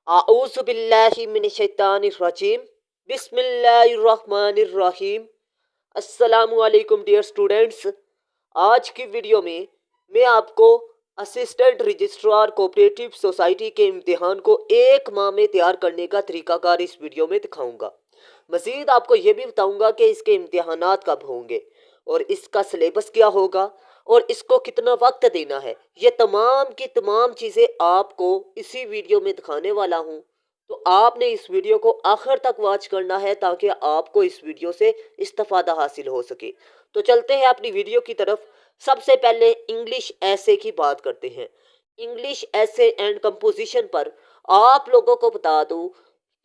आऊज़ु बिल्लाहि मिनश शैतानिर रजीम। बिस्मिल्लाहिर्रहमानिर रहीम। अस्सलामु अलैकुम डियर स्टूडेंट्स। आज की वीडियो में मैं आपको असिस्टेंट रजिस्ट्रार कोऑपरेटिव सोसाइटी के इम्तिहान को 1 माह में तैयार करने का तरीकाकार इस वीडियो में दिखाऊंगा। मज़ीद आपको ये भी बताऊंगा कि इसके इम्तिहानात कब होंगे और इसका सिलेबस क्या होगा और इसको कितना वक्त देना है। ये तमाम की तमाम चीज़ें आपको इसी वीडियो में दिखाने वाला हूँ। तो आपने इस वीडियो को आखिर तक वॉच करना है ताकि आपको इस वीडियो से इस्तिफादा हासिल हो सके। तो चलते हैं अपनी वीडियो की तरफ। सबसे पहले इंग्लिश ऐसे की बात करते हैं। इंग्लिश ऐसे एंड कंपोजिशन पर आप लोगों को बता दूं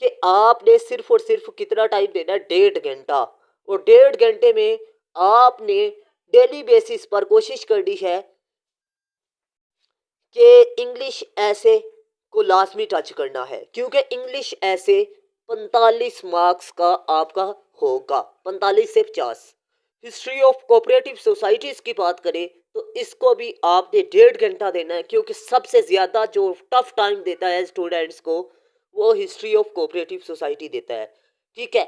कि आपने सिर्फ और सिर्फ कितना टाइम देना है, 1.5 घंटा। और 1.5 घंटे में आपने डेली बेसिस पर कोशिश करनी है कि इंग्लिश ऐसे को लाजमी टच करना है, क्योंकि इंग्लिश ऐसे 45 मार्क्स का आपका होगा, 45 से 50। हिस्ट्री ऑफ कोऑपरेटिव सोसाइटीज की बात करें तो इसको भी आपने 1.5 घंटा देना है, क्योंकि सबसे ज़्यादा जो टफ टाइम देता है स्टूडेंट्स को वो हिस्ट्री ऑफ कोऑपरेटिव सोसाइटी देता है। ठीक है,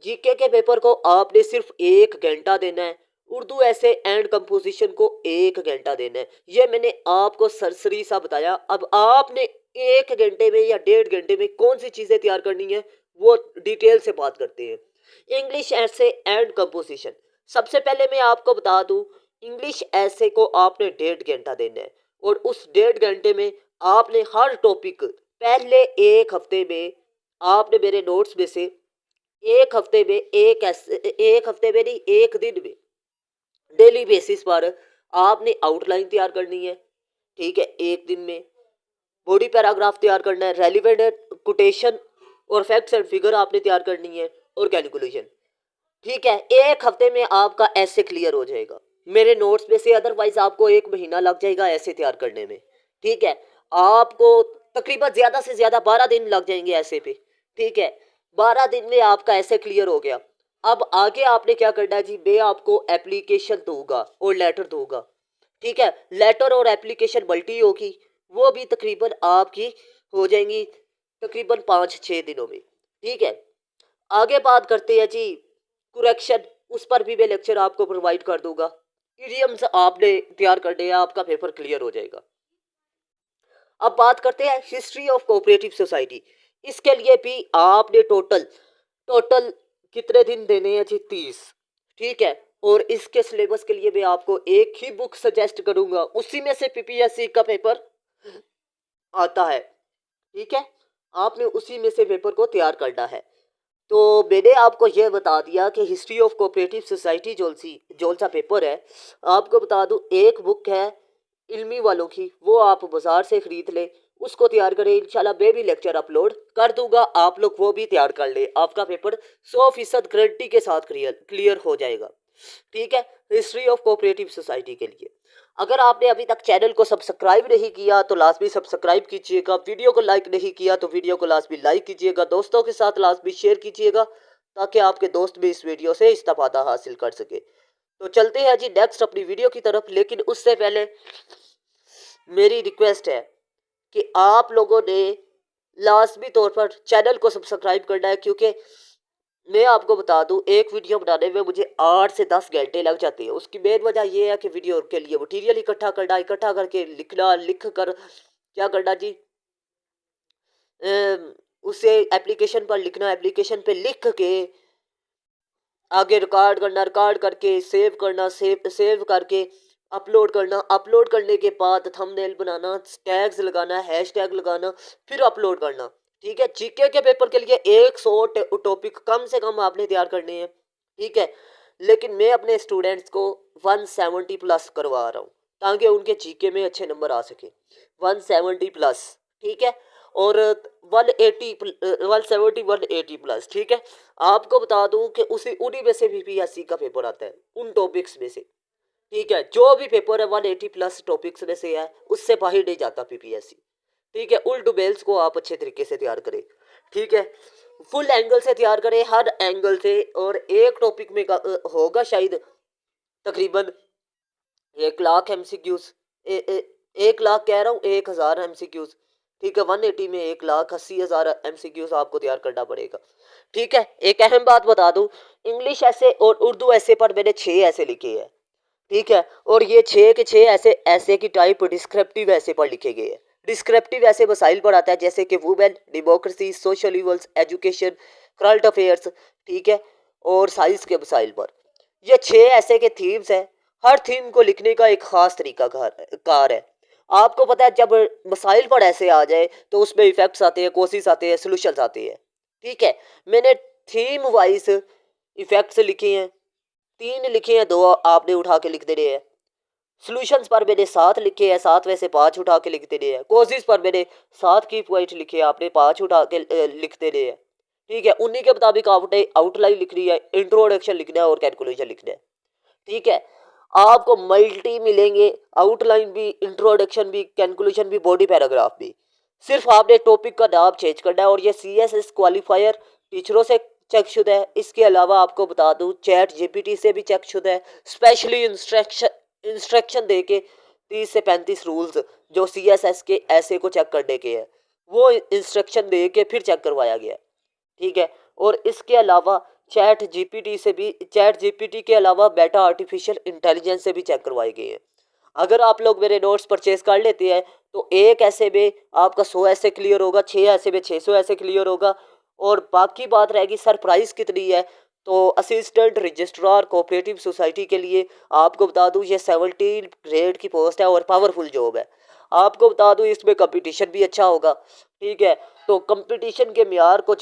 जीके के पेपर को आपने सिर्फ 1 घंटा देना है। उर्दू ऐसे एंड कंपोजिशन को 1 घंटा देना है। ये मैंने आपको सरसरी सा बताया। अब आपने 1 घंटे में या 1.5 घंटे में कौन सी चीज़ें तैयार करनी है वो डिटेल से बात करते हैं। इंग्लिश ऐसे एंड कंपोजिशन, सबसे पहले मैं आपको बता दूं, इंग्लिश ऐसे को आपने 1.5 घंटा देना है और उस 1.5 घंटे में आपने हर टॉपिक पहले 1 हफ्ते में आपने मेरे नोट्स में से 1 हफ्ते में एक हफ्ते में नहीं, एक दिन में डेली बेसिस पर आपने आउटलाइन तैयार करनी है। ठीक है, एक दिन में बॉडी पैराग्राफ तैयार करना है, रेलिवेंट कोटेशन और फैक्ट्स एंड फिगर आपने तैयार करनी है और कैलकुलेशन। ठीक है, 1 हफ्ते में आपका ऐसे क्लियर हो जाएगा मेरे नोट्स में से। अदरवाइज आपको 1 महीना लग जाएगा ऐसे तैयार करने में। ठीक है, आपको तकरीबन ज़्यादा से ज़्यादा 12 दिन लग जाएंगे ऐसे पे। ठीक है, 12 दिन में आपका ऐसे क्लियर हो गया। अब आगे आपने क्या करना है जी, मैं आपको एप्लीकेशन दूंगा और लेटर दूंगा। ठीक है, लेटर और एप्लीकेशन मल्टी होगी, वो भी तकरीबन आपकी हो जाएंगी तकरीबन 5-6 दिनों में। ठीक है, आगे बात करते हैं जी कुरेक्शन, उस पर भी मैं लेक्चर आपको प्रोवाइड कर दूंगा। इडियम्स आपने तैयार करने हैं, आपका पेपर क्लियर हो जाएगा। अब बात करते हैं हिस्ट्री ऑफ कोऑपरेटिव सोसाइटी। इसके लिए भी आपने टोटल टोटल कितने दिन देने हैं जी, 30। ठीक है, और इसके सिलेबस के लिए मैं आपको एक ही बुक सजेस्ट करूंगा, उसी में से पीपीएससी का पेपर आता है। ठीक है, आपने उसी में से पेपर को तैयार करना है। तो मैंने आपको यह बता दिया कि हिस्ट्री ऑफ कोऑपरेटिव सोसाइटी जोल सा पेपर है। आपको बता दूं, एक बुक है इल्मी वालों की, वो आप बाजार से खरीद ले, उसको तैयार करें। इंशाल्लाह मैं भी लेक्चर अपलोड कर दूंगा, आप लोग वो भी तैयार कर ले, आपका पेपर 100% गारंटी के साथ क्लियर हो जाएगा। ठीक है, हिस्ट्री ऑफ कोऑपरेटिव सोसाइटी के लिए अगर आपने अभी तक चैनल को सब्सक्राइब नहीं किया तो लाजमी सब्सक्राइब कीजिएगा। वीडियो को लाइक नहीं किया तो वीडियो को लाजमी लाइक कीजिएगा, दोस्तों के साथ लाजमी शेयर कीजिएगा ताकि आपके दोस्त भी इस वीडियो से इस्तिफादा हासिल कर सके। तो चलते हैं जी नेक्स्ट अपनी वीडियो की तरफ, लेकिन उससे पहले मेरी रिक्वेस्ट है कि आप लोगों ने लाजमी तौर पर चैनल को सब्सक्राइब करना है, क्योंकि मैं आपको बता दूं एक वीडियो बनाने में मुझे 8 से 10 घंटे लग जाते हैं। उसकी मेन वजह यह है कि वीडियो के लिए मटीरियल इकट्ठा करना, इकट्ठा करके लिखना, लिख कर क्या करना जी, उसे एप्लीकेशन पर लिखना, एप्लीकेशन पे लिख के आगे रिकॉर्ड करना, रिकॉर्ड करके सेव करना, सेव करके अपलोड करना, अपलोड करने के बाद थंबनेल बनाना, टैग्स लगाना, हैशटैग लगाना, फिर अपलोड करना। ठीक है, जीके के पेपर के लिए 100 टॉपिक कम से कम आपने तैयार करने हैं। ठीक है, लेकिन मैं अपने स्टूडेंट्स को 170 प्लस करवा रहा हूँ ताकि उनके जीके में अच्छे नंबर आ सके। 170 प्लस, ठीक है, और 180 170 180 प्लस। ठीक है, आपको बता दूं कि उसी उन्हीं में से बीपीएससी का पेपर आता है, उन टॉपिक्स में से। ठीक है, जो भी पेपर है 180 प्लस टॉपिक्स में से है, उससे बाहर नहीं जाता पीपीएससी। ठीक है, उल्टू बेल्स को आप अच्छे तरीके से तैयार करें। ठीक है, फुल एंगल से तैयार करें, हर एंगल से, और एक टॉपिक में होगा शायद तकरीबन 1 लाख एमसीक्यूज, 1 लाख कह रहा हूँ, 1000 एमसीक्यूज। ठीक है, 180 में 1,80,000 MCQs आपको तैयार करना पड़ेगा। ठीक है, एक अहम बात बता दूं, इंग्लिश ऐसे और उर्दू ऐसे पर मैंने 6 ऐसे लिखे हैं। ठीक है, और ये 6 के 6 ऐसे ऐसे की टाइप डिस्क्रिप्टिव ऐसे पर लिखे गए हैं। डिस्क्रिप्टिव ऐसे मसाइल पर आता है जैसे कि women, democracy, social evils, education, current affairs, ठीक है, और साइंस के मसाइल पर। ये 6 ऐसे के थीम्स हैं। हर थीम को लिखने का एक खास तरीका कार है। आपको पता है जब मसाइल पर ऐसे आ जाए तो उसमें इफेक्ट्स आते हैं, कोसिस आते हैं, सोल्यूशंस आते हैं। ठीक है, मैंने थीम वाइज इफेक्ट्स लिखे हैं, 3 लिखे हैं, 2 आपने उठा के लिख देने हैं। सॉल्यूशंस पर मैंने 7 लिखे हैं, 7 में से 5 उठा के लिख देने हैं। कोसिस पर मैंने 7 की पॉइंट लिखे हैं, आपने 5 उठा के लिख देने हैं। ठीक है, उन्हीं के मुताबिक आपने आउटलाइन लिखनी है, इंट्रोडक्शन लिखना है और कैलकुलेशन लिखना है। ठीक है, आपको मल्टी मिलेंगे, आउटलाइन भी, इंट्रोडक्शन भी, कैलकुलेशन भी, बॉडी पैराग्राफ भी। सिर्फ आपने टॉपिक का नाम चेंज करना है और ये CSS क्वालिफायर टीचरों से चेक शुदा है। इसके अलावा आपको बता दूं चैट GPT से भी चेक शुदा है। स्पेशली इंस्ट्रक्शन दे के 30 से 35 रूल्स जो CSS के ऐसे को चेक करने के हैं, वो इंस्ट्रक्शन दे के फिर चेक करवाया गया है। ठीक है, और इसके अलावा चैट GPT के अलावा बेटा आर्टिफिशियल इंटेलिजेंस से भी चेक करवाए गए हैं। अगर आप लोग मेरे नोट्स परचेज कर लेते हैं तो एक ऐसे में आपका 100 ऐसे क्लियर होगा, 6 ऐसे में 600 ऐसे क्लियर होगा। और बाकी बात रहेगी सरप्राइज कितनी है, तो असिस्टेंट रजिस्ट्रार कोऑपरेटिव सोसाइटी के लिए आपको बता दूं ये 17 ग्रेड की पोस्ट है और पावरफुल जॉब है। आपको बता दूं इसमें कंपटीशन भी अच्छा होगा। ठीक है, तो कंपटीशन के मियार को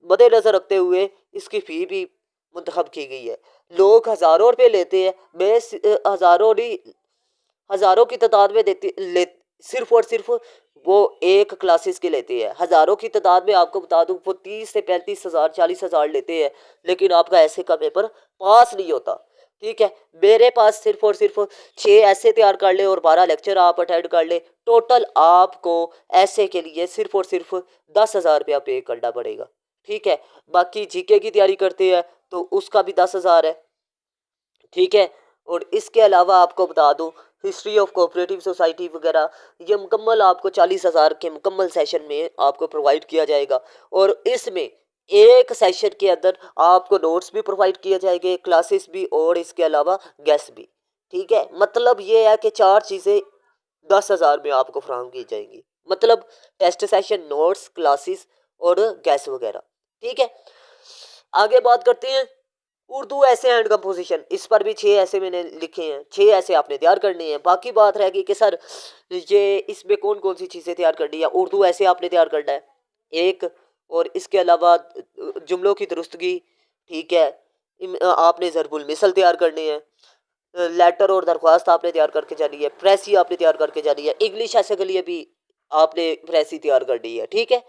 मद्देनजर रखते हुए इसकी फ़ी भी मुंतखब की गई है। लोग हज़ारों रुपये लेते हैं, मैं हज़ारों नहीं, हज़ारों की तादाद में सिर्फ और सिर्फ वो एक क्लासेस के लेते हैं। हज़ारों की तादाद में आपको बता दूं वो 30 से 35,000 40,000 लेते हैं, लेकिन आपका ऐसे का पेपर पास नहीं होता। ठीक है, मेरे पास सिर्फ और सिर्फ 6 ऐसे तैयार कर ले और 12 लेक्चर आप अटेंड कर ले, टोटल आपको ऐसे के लिए सिर्फ और सिर्फ 10,000 रुपया पे करना पड़ेगा। ठीक है, बाकी जीके की तैयारी करते हैं तो उसका भी 10,000 है। ठीक है, और इसके अलावा आपको बता दूं हिस्ट्री ऑफ कोऑपरेटिव सोसाइटी वगैरह ये मुकम्मल आपको 40,000 के मुकम्मल सेशन में आपको प्रोवाइड किया जाएगा। और इसमें एक सेशन के अंदर आपको नोट्स भी प्रोवाइड किए जाएंगे, क्लासेस भी, और इसके अलावा गेस्ट भी। ठीक है, मतलब ये है कि 4 चीज़ें 10,000 में आपको फराहम की जाएंगी, मतलब टेस्ट सेशन, नोट्स, क्लासेस और गेस्ट वगैरह। ठीक है, आगे बात करते हैं उर्दू ऐसे एंड कंपोजिशन। इस पर भी 6 ऐसे मैंने लिखे हैं, 6 ऐसे आपने तैयार करने हैं। बाकी बात रहेगी कि सर ये इसमें कौन कौन सी चीज़ें तैयार करनी है। उर्दू ऐसे आपने तैयार करना है एक, और इसके अलावा जुमलों की दुरुस्तगी, ठीक है, आपने ज़रबुल मिसल तैयार करने हैं, लेटर और दरख्वास्त आपने तैयार करके जानी है, प्रेसी आपने तैयार करके जानी है, इंग्लिश ऐसे के लिए भी आपने प्रेसी तैयार करनी है। ठीक है,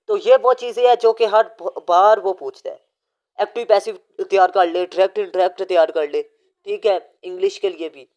तो ये वो चीज़ें हैं जो कि हर बार वो पूछता है। एक्टिव पैसिव तैयार कर ले, डायरेक्ट इंटरेक्ट तैयार कर ले। ठीक है, इंग्लिश के लिए भी।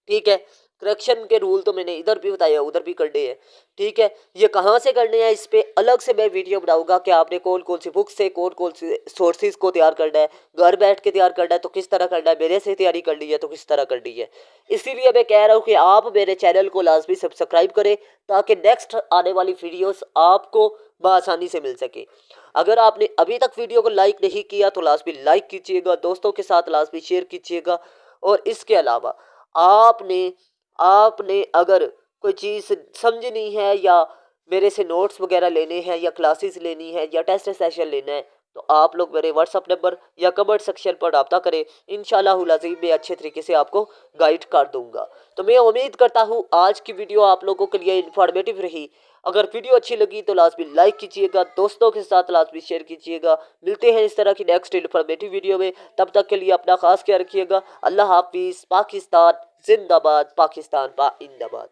ठीक है, करेक्शन के रूल तो मैंने इधर भी बताया, उधर भी करने हैं। ठीक है, ये कहाँ से करने हैं इस पे अलग से मैं वीडियो बनाऊंगा कि आपने कौन कौन सी बुक से कौन कौन सी सोर्सेज को तैयार करना है, घर बैठ के तैयार करना है तो किस तरह करना है, मेरे से तैयारी करनी है तो किस तरह करनी है। इसीलिए मैं कह रहा हूँ कि आप मेरे चैनल को लाजमी सब्सक्राइब करें ताकि नेक्स्ट आने वाली वीडियोस आपको बआसानी से मिल सके। अगर आपने अभी तक वीडियो को लाइक नहीं किया तो लाजमी लाइक कीजिएगा, दोस्तों के साथ लाजमी शेयर कीजिएगा। और इसके अलावा आपने आपने अगर कोई चीज़ समझनी है या मेरे से नोट्स वगैरह लेने हैं या क्लासेस लेनी है या टेस्ट सेशन लेना है तो आप लोग मेरे व्हाट्सअप नंबर या कमेंट सेक्शन पर रब्ता करें। इंशाल्लाह अज़ीम मैं अच्छे तरीके से आपको गाइड कर दूंगा। तो मैं उम्मीद करता हूँ आज की वीडियो आप लोगों के लिए इंफॉर्मेटिव रही। अगर वीडियो अच्छी लगी तो लाजमी लाइक कीजिएगा, दोस्तों के साथ लाजमी शेयर कीजिएगा। मिलते हैं इस तरह की नेक्स्ट इंफॉर्मेटिव वीडियो में, तब तक के लिए अपना खास ख्याल रखिएगा। अल्लाह हाफिज़। पाकिस्तान जिंदाबाद, पाकिस्तान जिंदाबाद।